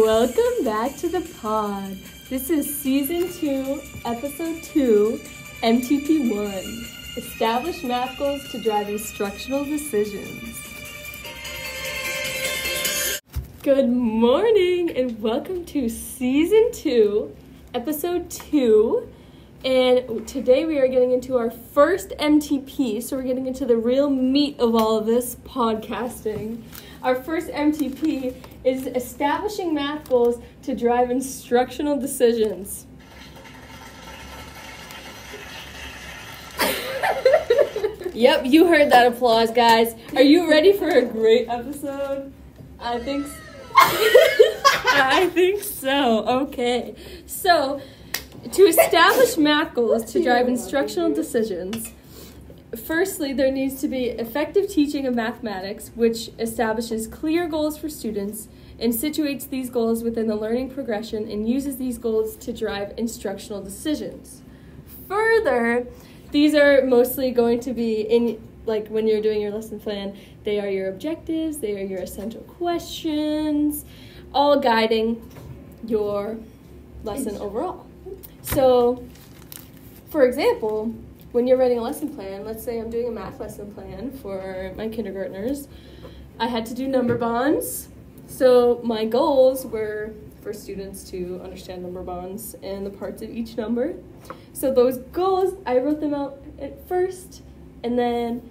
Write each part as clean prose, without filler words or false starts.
Welcome back to the pod. This is Season 2, Episode 2, MTP 1. Establish math goals to drive instructional decisions. Good morning and welcome to Season 2, Episode 2. And today we are getting into our first MTP, so we're getting into the real meat of all of this podcasting. Our first MTP is establishing math goals to drive instructional decisions. Yep, you heard that applause, guys. Are you ready for a great episode? I think so. Okay. So, to establish math goals to drive instructional decisions, firstly, there needs to be effective teaching of mathematics, which establishes clear goals for students and situates these goals within the learning progression and uses these goals to drive instructional decisions. Further, these are mostly going to be in, like, when you're doing your lesson plan, they are your objectives, they are your essential questions, all guiding your lesson overall. So, for example, when you're writing a lesson plan, let's say I'm doing a math lesson plan for my kindergartners, I had to do number bonds. So my goals were for students to understand number bonds and the parts of each number. So those goals, I wrote them out at first, and then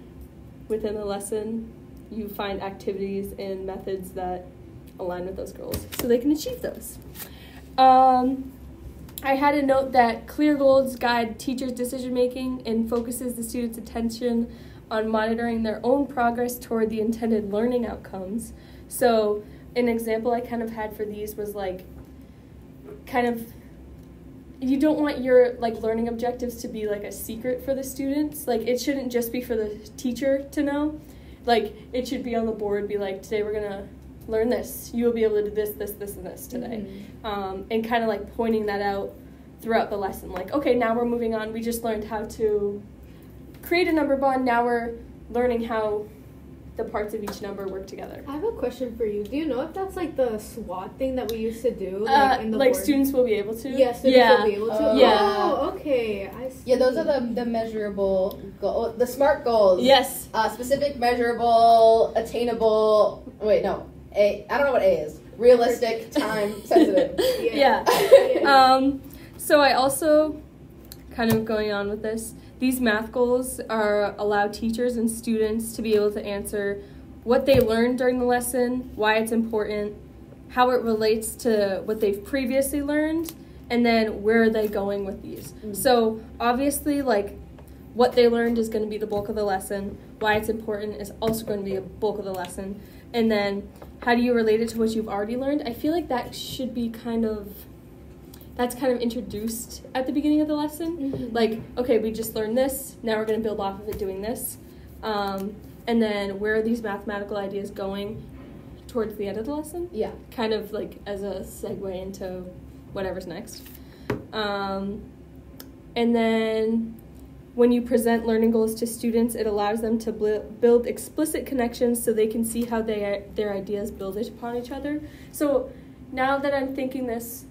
within the lesson, you find activities and methods that align with those goals so they can achieve those. I had a note that clear goals guide teachers' decision-making and focuses the students' attention on monitoring their own progress toward the intended learning outcomes. So an example I kind of had for these was like, you don't want your learning objectives to be like a secret for the students. Like, it shouldn't just be for the teacher to know. Like, it should be on the board, be like, today we're gonna learn this. You will be able to do this, this, this, and this today. Mm-hmm. And kind of like pointing that out throughout the lesson. Like, okay, now we're moving on. We just learned how to create a number bond. Now we're learning how the parts of each number work together. I have a question for you. Do you know if that's like the SWOT thing that we used to do? In the board? Students will be able to? Yes, students will be able to? Yeah. Oh, okay. I see. Yeah, those are the measurable goals, the SMART goals. Yes. Specific, measurable, attainable, I don't know what A is. Realistic, time sensitive. Yeah. So I also, kind of going on with this, these math goals allow teachers and students to be able to answer what they learned during the lesson, why it's important, how it relates to what they've previously learned, and then where are they going with these. Mm-hmm. So obviously, what they learned is going to be the bulk of the lesson. Why it's important is also going to be a bulk of the lesson. And then how do you relate it to what you've already learned? I feel like that should be that's kind of introduced at the beginning of the lesson. Mm-hmm. Like, okay, we just learned this, now we're going to build off of it doing this. And then where are these mathematical ideas going towards the end of the lesson? Yeah. Kind of like as a segue into whatever's next. And then when you present learning goals to students, it allows them to build explicit connections so they can see how their ideas build upon each other. So now that I'm thinking this,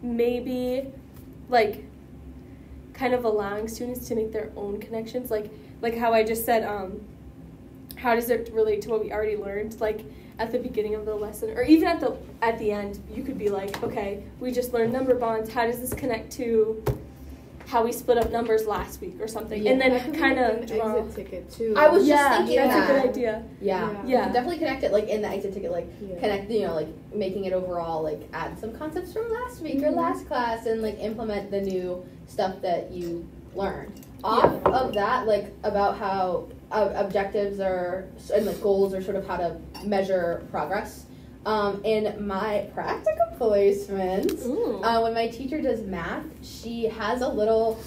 maybe kind of allowing students to make their own connections, like how I just said, how does it relate to what we already learned, like at the beginning of the lesson, or even at the end. You could be like, okay, we just learned number bonds, how does this connect to how we split up numbers last week or something? Yeah. And then kind of draw exit ticket too. I was just thinking that's that. a good idea. Yeah. Definitely connect it in the exit ticket, connect, making it overall, add some concepts from last week or last class and implement the new stuff that you learned. Off of that, about how objectives are and goals are sort of how to measure progress. In my practical placement, when my teacher does math, she has a little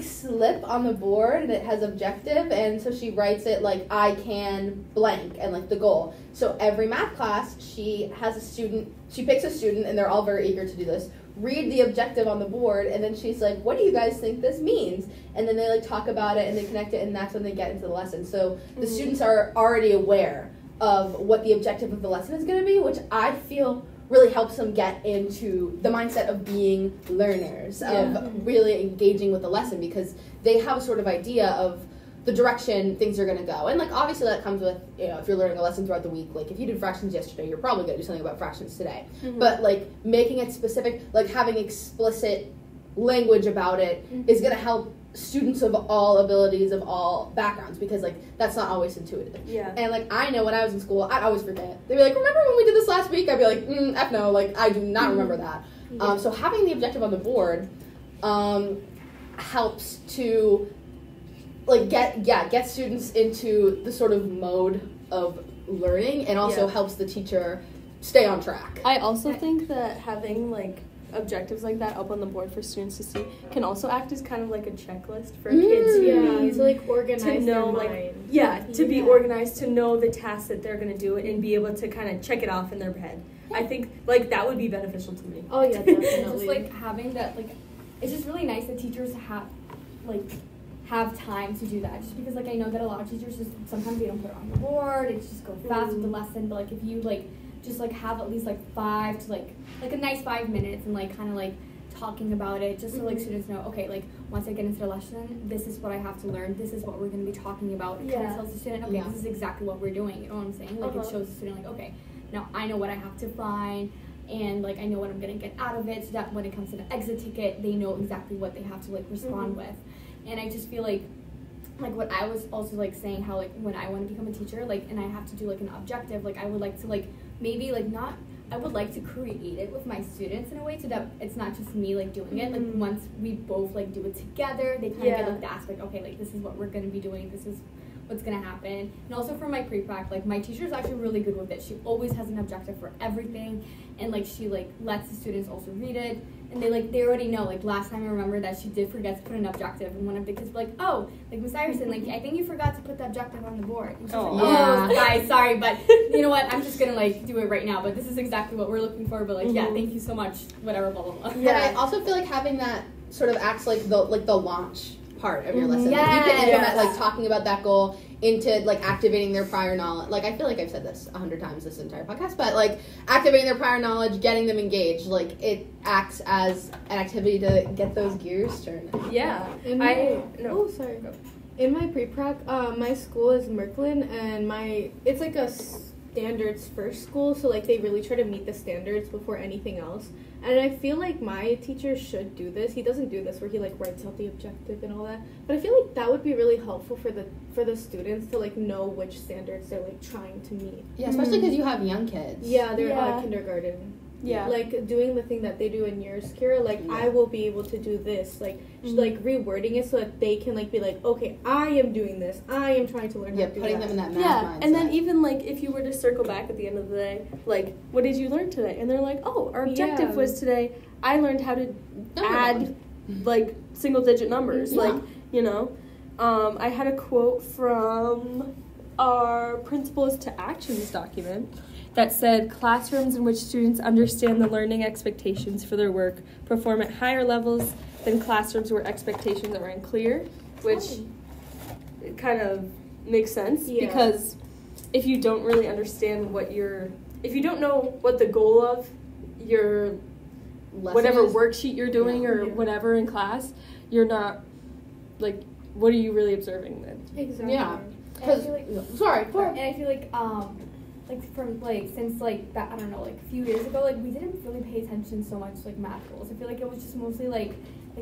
slip on the board and it has objective, and so she writes it I can blank and the goal. So every math class, she picks a student, and they're all very eager to do this, read the objective on the board, and then she's like, what do you guys think this means? And then they talk about it and they connect it, and that's when they get into the lesson. So the students are already aware of what the objective of the lesson is going to be, which I feel really helps them get into the mindset of being learners, of really engaging with the lesson, because they have a sort of idea of the direction things are going to go. And, like, obviously that comes with, you know, if you're learning a lesson throughout the week, like, if you did fractions yesterday, you're probably going to do something about fractions today. But, like, making it specific, like, having explicit language about it is going to help students of all abilities, of all backgrounds, because, like, that's not always intuitive. Yeah. And, like, I know when I was in school, I'd always forget. They'd be like, remember when we did this last week? I'd be like, F no, like, I do not remember that. So having the objective on the board helps to, like, get students into the sort of mode of learning, and also helps the teacher stay on track. I also think that having, like, objectives like that up on the board for students to see can also act as kind of like a checklist for kids to like organize to know, their mind. to be organized, to know the tasks that they're going to do and be able to kind of check it off in their head. I think, like, that would be beneficial to me. Oh yeah, definitely. Just like having that, like, it's just really nice that teachers have time to do that, just because, like, I know that a lot of teachers just sometimes they don't put it on the board, it's just go fast with the lesson, but, like, if you, like, just, like, have at least, like, 5 to, like a nice 5 minutes and, like, kind of, like, talking about it, just so, like, students know, okay, like, once I get into the lesson, this is what I have to learn, this is what we're going to be talking about. It kind of tells the student, okay, this is exactly what we're doing, you know what I'm saying? Like, it shows the student, like, okay, now I know what I have to find, and, like, I know what I'm going to get out of it, so that when it comes to the exit ticket, they know exactly what they have to, like, respond with. And I just feel like what I was also, like, saying, how, like, when I want to become a teacher, like, and I have to do, like, an objective, like, I would like to, like, maybe, like, not, I would like to create it with my students in a way, so that it's not just me, like, doing it, like, once we both, like, do it together, they kind of get, like, the aspect, okay, like, this is what we're going to be doing, this is what's going to happen. And also for my pre-prac, like, my teacher is actually really good with it. She always has an objective for everything, and, like, she, like, lets the students also read it, and they already know. Like, last time I remember that she did forget to put an objective, and one of the kids were like, oh, like, Miss Iverson, like, I think you forgot to put the objective on the board. And she's like, oh, guys, sorry, but you know what, I'm just gonna, like, do it right now, but this is exactly what we're looking for, but, like, yeah, thank you so much, whatever, blah, blah, blah. And I also feel like having that sort of acts like the launch part of your lesson. Like, you can implement, like, talking about that goal into, like, activating their prior knowledge. Like, I feel like I've said this 100 times this entire podcast, but, like, activating their prior knowledge, getting them engaged, like, it acts as an activity to get those gears turning. Yeah. In my pre-prac, my school is Merklin, and it's like a standards first school, so, like, they really try to meet the standards before anything else. And I feel like my teacher should do this. He doesn't do this where he, like, writes out the objective and all that. But I feel like that would be really helpful for the students to, like, know which standards they're, like, trying to meet. Yeah, especially because you have young kids. Yeah, they're kindergarten. Yeah. Like, doing the thing that they do in yours, Kira, like, I will be able to do this. Like, like, rewording it so that they can, like, be like, okay, I am doing this. I am trying to learn how to do putting that. them in that math mindset. And then even, like, if you were to circle back at the end of the day, like, what did you learn today? And they're like, oh, our objective was today, I learned how to add, like, single-digit numbers. Like, you know. I had a quote from our Principles to Actions document that said, classrooms in which students understand the learning expectations for their work perform at higher levels than classrooms where expectations are unclear, which kind of makes sense, because if you don't really understand if you don't know what the goal of your whatever worksheet you're doing or whatever in class, you're not, like, what are you really observing then? Exactly. Yeah. Because, and I feel like, from, like, since, like, that, I don't know, like, a few years ago, like, we didn't really pay attention so much, like, math goals. I feel like it was just mostly, like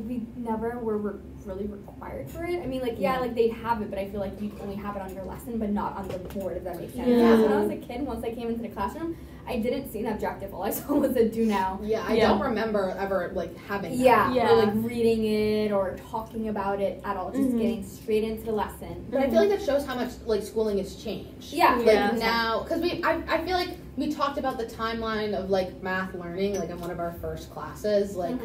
we never were really required for it. I mean, like, like, they'd have it, but I feel like you'd only have it on your lesson, but not on the board, if that makes sense. Yeah. So when I was a kid, once I came into the classroom, I didn't see an objective. All I saw was a do now. Yeah, I don't remember ever, like, having that. Or, like, reading it or talking about it at all. Just getting straight into the lesson. But I feel like that shows how much, like, schooling has changed. Yeah. Like, now, because I feel like we talked about the timeline of, like, math learning, like, in one of our first classes. Like,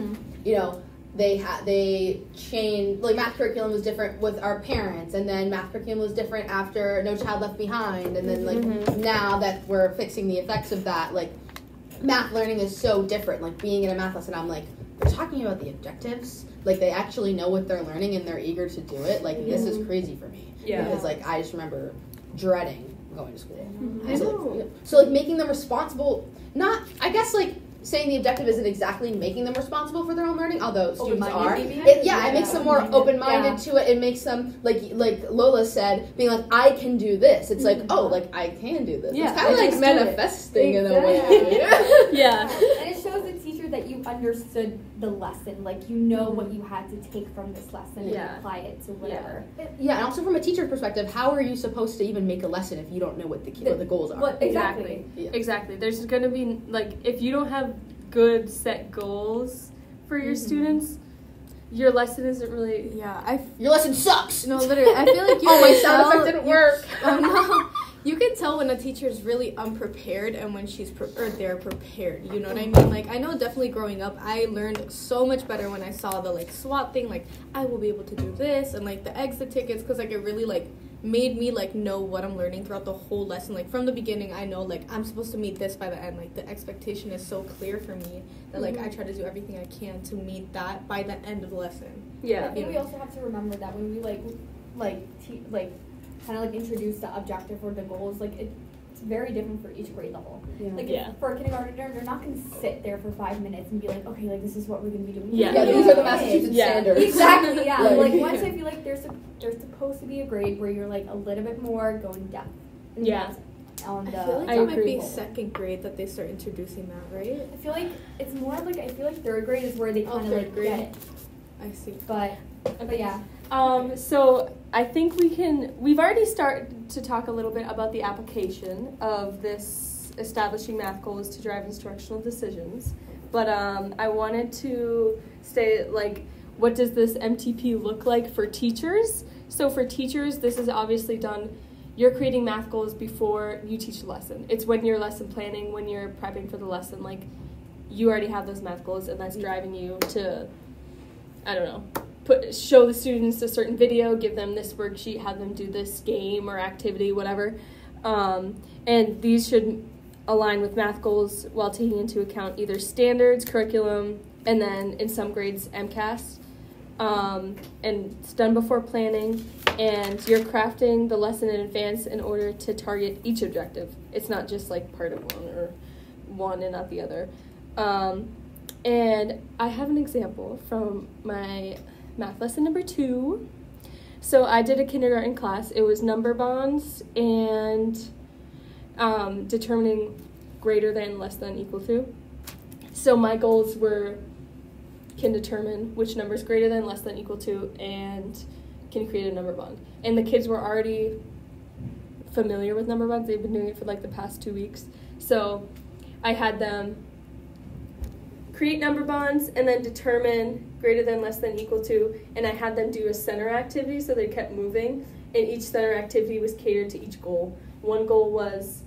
you know, they changed, like, math curriculum was different with our parents, and then math curriculum was different after No Child Left Behind, and then, like, now that we're fixing the effects of that, like, math learning is so different. Like, being in a math lesson, I'm like, they're talking about the objectives, like, they actually know what they're learning and they're eager to do it. Like, this is crazy for me. Because, like, I just remember dreading going to school. I know. So like making them responsible, not, I guess like saying the objective isn't exactly making them responsible for their own learning, although students are. It makes them more open-minded to it. It makes them, like Lola said, being like, I can do this. It's like, oh, like, I can do this. Yeah, it's kind of like manifesting in a way. Yeah. And it shows the teacher that you understood the lesson. Like, you know what you had to take from this lesson and apply it to whatever. Yeah, and also from a teacher's perspective, how are you supposed to even make a lesson if you don't know what the goals are? Exactly. Yeah. Exactly. There's going to be, like, if you don't have good set goals for your students, your lesson isn't really... Yeah, your lesson sucks! No, literally, I feel like you my sound effect didn't work! No. You can tell when a teacher is really unprepared and when they're prepared. You know what I mean? Like, I know definitely growing up, I learned so much better when I saw the, like, SWAT thing. Like, I will be able to do this. And, like, the exit tickets, because, like, it really, like, made me, like, know what I'm learning throughout the whole lesson. Like, from the beginning, I know, like, I'm supposed to meet this by the end. Like, the expectation is so clear for me that, like, I try to do everything I can to meet that by the end of the lesson. Yeah. I think we also have to remember that when we, kind of like introduce the objective or the goals, like it's very different for each grade level. Like for a kindergartner, they're not going to sit there for 5 minutes and be like, okay, like this is what we're going to be doing. Yeah, these are the Massachusetts standards. Exactly. Yeah. Like once I feel like there's supposed to be a grade where you're like a little bit more going depth. Yeah. I feel like it might be second grade that they start introducing that, right? I feel like it's more like third grade is where they kind of like get it. I see. But yeah. So I think we've already started to talk a little bit about the application of this establishing math goals to drive instructional decisions. But I wanted to say, like, what does this MTP look like for teachers? So for teachers, this is obviously done, you're creating math goals before you teach the lesson. It's when you're lesson planning, when you're prepping for the lesson, like, you already have those math goals, and that's driving you to, I don't know, show the students a certain video, give them this worksheet, have them do this game or activity, whatever. And these should align with math goals while taking into account either standards, curriculum, and then in some grades, MCAS. And it's done before planning, and you're crafting the lesson in advance in order to target each objective. It's not just like part of one or one and not the other. And I have an example from my math lesson number 2. So I did a kindergarten class. It was number bonds and determining greater than, less than, equal to. So my goals were, can determine which number is greater than, less than, equal to, and can create a number bond. And the kids were already familiar with number bonds. They've been doing it for like the past 2 weeks. So I had them create number bonds and then determine greater than, less than, equal to, and I had them do a center activity, so they kept moving, and each center activity was catered to each goal. One goal was,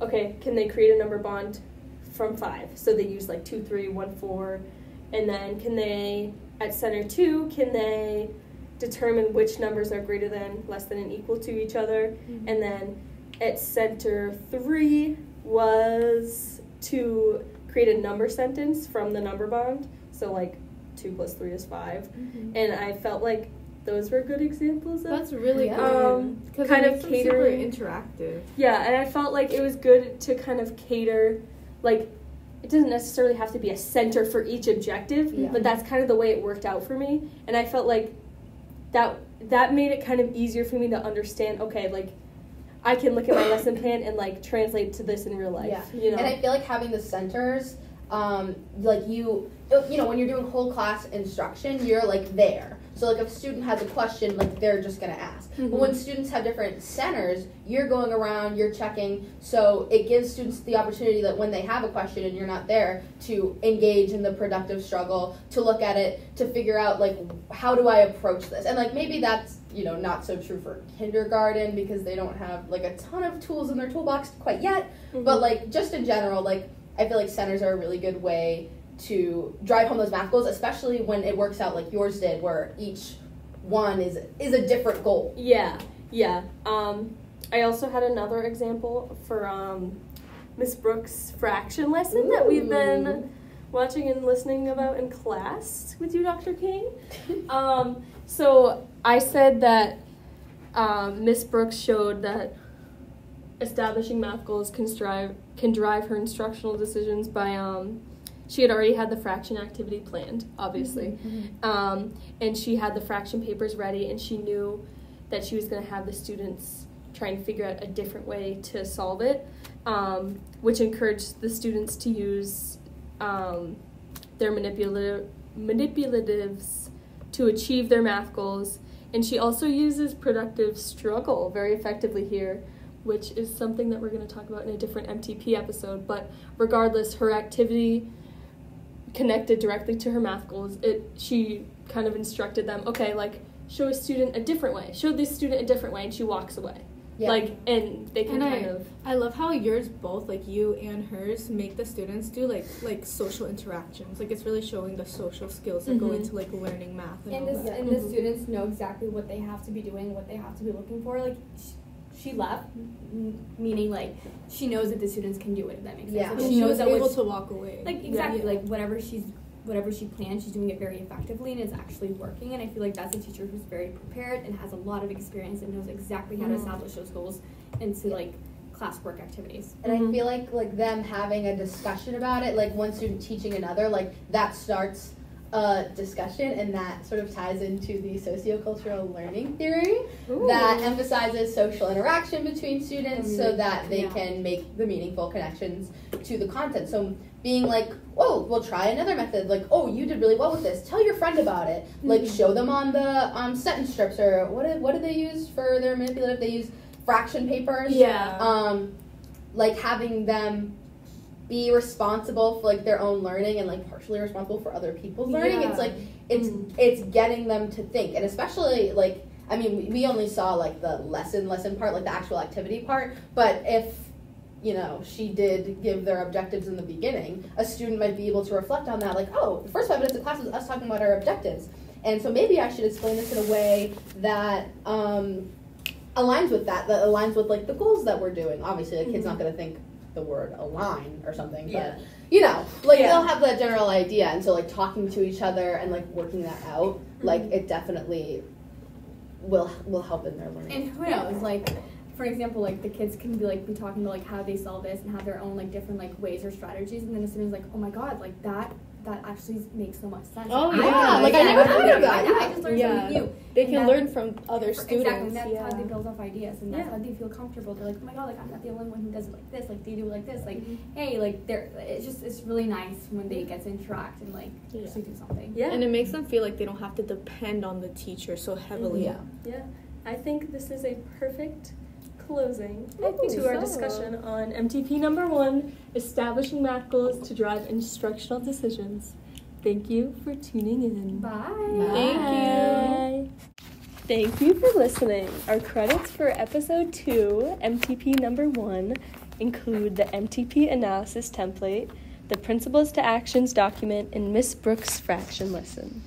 okay, can they create a number bond from 5? So they used like 2, 3, 1, 4, and then can they, at center 2, can they determine which numbers are greater than, less than, and equal to each other, and then at center 3 was to create a number sentence from the number bond, so like 2 plus 3 is 5, and I felt like those were good examples of that's really good because kind it of makes catering, super interactive. Yeah, and I felt like it was good to kind of cater, like, it doesn't necessarily have to be a center for each objective, but that's kind of the way it worked out for me, and I felt like that made it kind of easier for me to understand, okay, like, I can look at my lesson plan and, like, translate to this in real life. Yeah. You know? And I feel like having the centers, like, you know, when you're doing whole class instruction, you're, like, there. So, like, if a student has a question, like, they're just going to ask. But when students have different centers, you're going around, you're checking, so it gives students the opportunity that when they have a question and you're not there, to engage in the productive struggle, to look at it, to figure out, like, how do I approach this? And, like, maybe that's, you know, not so true for kindergarten because they don't have, like, a ton of tools in their toolbox quite yet. But, like, just in general, like, I feel like centers are a really good way to drive home those math goals, especially when it works out like yours did, where each one is a different goal. Yeah. I also had another example for Miss Brooks' fraction lesson that we've been watching and listening about in class with you, Dr. King. So I said that Miss Brooks showed that establishing math goals can drive her instructional decisions by she had already had the fraction activity planned, obviously, and she had the fraction papers ready, and she knew that she was going to have the students trying to figure out a different way to solve it, which encouraged the students to use their manipulatives to achieve their math goals. And she also uses productive struggle very effectively here, which is something that we're going to talk about in a different MTP episode. But regardless, her activity connected directly to her math goals. She kind of instructed them, okay, like, show a student a different way. Show this student a different way, and she walks away. Yeah. Like, and they can I love how yours both, like you and hers, make the students do like social interactions. Like, it's really showing the social skills that go into like learning math and all that. And the students know exactly what they have to be doing, what they have to be looking for. Like, she left, meaning like she knows that the students can do it. If that makes sense. Yeah, like, she knows that able to walk away. Like, exactly, like whatever she planned, she's doing it very effectively and it's actually working. And I feel like that's a teacher who's very prepared and has a lot of experience and knows exactly how to establish those goals into like classwork activities. And I feel like them having a discussion about it, like one student teaching another, like that starts a discussion, and that sort of ties into the sociocultural learning theory that emphasizes social interaction between students so that they can make the meaningful connections to the content. So being like, oh, we'll try another method, like, oh, you did really well with this, tell your friend about it, like show them on the sentence strips, or what did they use for their manipulative? They use fraction papers. Like having them be responsible for like their own learning and like partially responsible for other people's learning. It's like it's getting them to think, and especially like, I mean, we only saw like the lesson part, like the actual activity part, but if she did give their objectives in the beginning, a student might be able to reflect on that, like, oh, the first 5 minutes of class is us talking about our objectives, and so maybe I should explain this in a way that aligns with that aligns with like the goals that we're doing. Obviously, the kid's not going to think the word align or something, but they'll have that general idea, and so like talking to each other and like working that out, like it definitely will help in their learning. And who knows, like, for example, like the kids can be talking about like how they solve this and have their own like different like ways or strategies, and then the student's like, oh my god, like that actually makes so much sense. Oh like, yeah, like I never thought of that. I just learned something new. They can learn from other students. Exactly, that's how they build off ideas, and that's how they feel comfortable. They're like, oh my god, like I'm not the only one who does it like this. Like they do it like this. Like hey, like it's really nice when they get to interact and like actually do something. Yeah, and it makes them feel like they don't have to depend on the teacher so heavily. Yeah, I think this is a perfect closing to our discussion on MTP number 1, establishing math goals to drive instructional decisions. Thank you for tuning in. Bye. Thank you. Thank you for listening. Our credits for episode 2, MTP number 1, include the MTP analysis template, the Principles to Actions document, and Miss Brooks' fraction lesson.